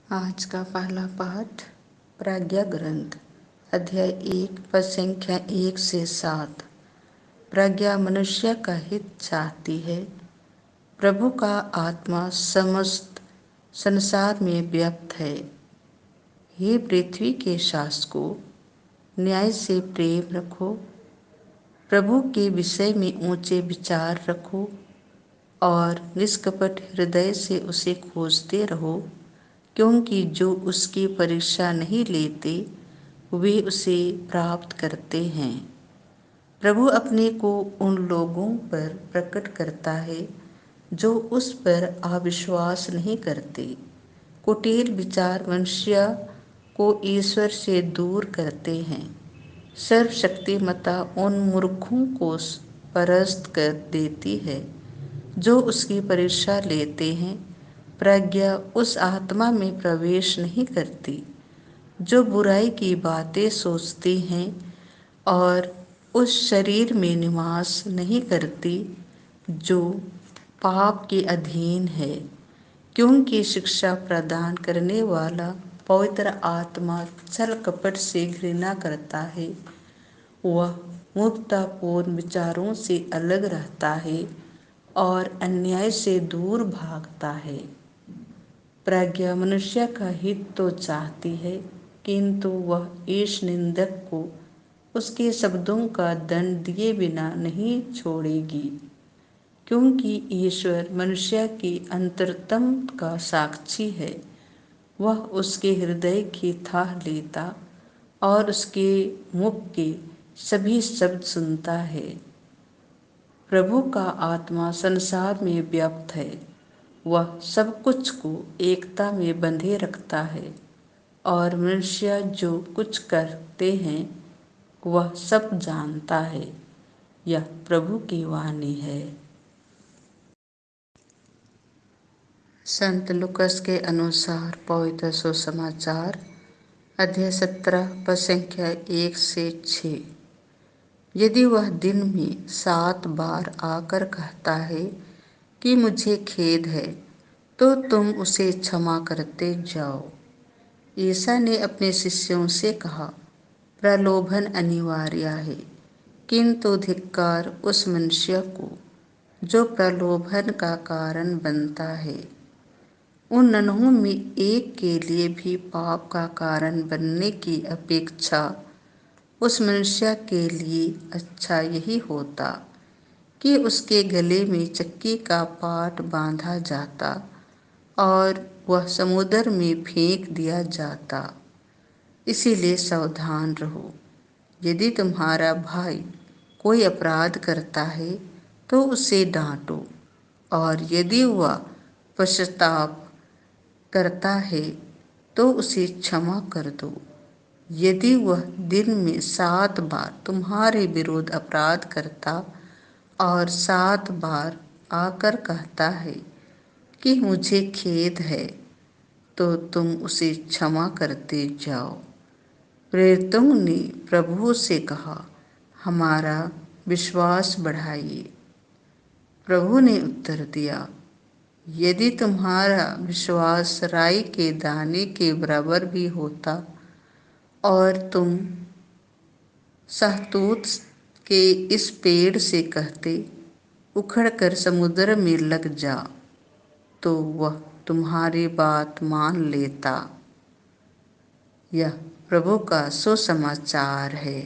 आज का पहला पाठ प्रज्ञा ग्रंथ अध्याय 1 पद संख्या 1 से 7। प्रज्ञा मनुष्य का हित चाहती है। प्रभु का आत्मा समस्त संसार में व्याप्त है। हे पृथ्वी के शासकों, न्याय से प्रेम रखो, प्रभु के विषय में ऊंचे विचार रखो और निष्कपट हृदय से उसे खोजते रहो, क्योंकि जो उसकी परीक्षा नहीं लेते वे उसे प्राप्त करते हैं। प्रभु अपने को उन लोगों पर प्रकट करता है जो उस पर अविश्वास नहीं करते। कुटिल विचार मनुष्य को ईश्वर से दूर करते हैं। सर्वशक्तिमत्ता उन मूर्खों को परास्त कर देती है जो उसकी परीक्षा लेते हैं। प्रज्ञा उस आत्मा में प्रवेश नहीं करती जो बुराई की बातें सोचती हैं और उस शरीर में निवास नहीं करती जो पाप के अधीन है, क्योंकि शिक्षा प्रदान करने वाला पवित्र आत्मा छल कपट से घृणा करता है। वह मुक्ततापूर्ण विचारों से अलग रहता है और अन्याय से दूर भागता है। प्रज्ञा मनुष्य का हित तो चाहती है, किंतु वह ईश निंदक को उसके शब्दों का दंड दिए बिना नहीं छोड़ेगी, क्योंकि ईश्वर मनुष्य की अंतरतम का साक्षी है। वह उसके हृदय की थाह लेता और उसके मुख के सभी शब्द सुनता है। प्रभु का आत्मा संसार में व्याप्त है। वह सब कुछ को एकता में बंधे रखता है और मनुष्य जो कुछ करते हैं वह सब जानता है। यह प्रभु की वाणी है। संत लुकस के अनुसार पवित्र सुसमाचार अध्याय 17 पद संख्या 1 से 6। यदि वह दिन में 7 बार आकर कहता है कि मुझे खेद है, तो तुम उसे क्षमा करते जाओ। ईसा ने अपने शिष्यों से कहा, प्रलोभन अनिवार्य है, किंतु धिक्कार उस मनुष्य को जो प्रलोभन का कारण बनता है। उन नन्हों में एक के लिए भी पाप का कारण बनने की अपेक्षा उस मनुष्य के लिए अच्छा यही होता कि उसके गले में चक्की का पाट बांधा जाता और वह समुद्र में फेंक दिया जाता। इसीलिए सावधान रहो। यदि तुम्हारा भाई कोई अपराध करता है तो उसे डांटो, और यदि वह पश्चाताप करता है तो उसे क्षमा कर दो। यदि वह दिन में 7 बार तुम्हारे विरुद्ध अपराध करता और 7 बार आकर कहता है कि मुझे खेद है, तो तुम उसे क्षमा करते जाओ। प्रेरितों ने प्रभु से कहा, हमारा विश्वास बढ़ाइए। प्रभु ने उत्तर दिया, यदि तुम्हारा विश्वास राई के दाने के बराबर भी होता और तुम शहतूत के इस पेड़ से कहते, उखड़कर समुद्र में लग जा, तो वह तुम्हारी बात मान लेता। यह प्रभु का सुसमाचार है।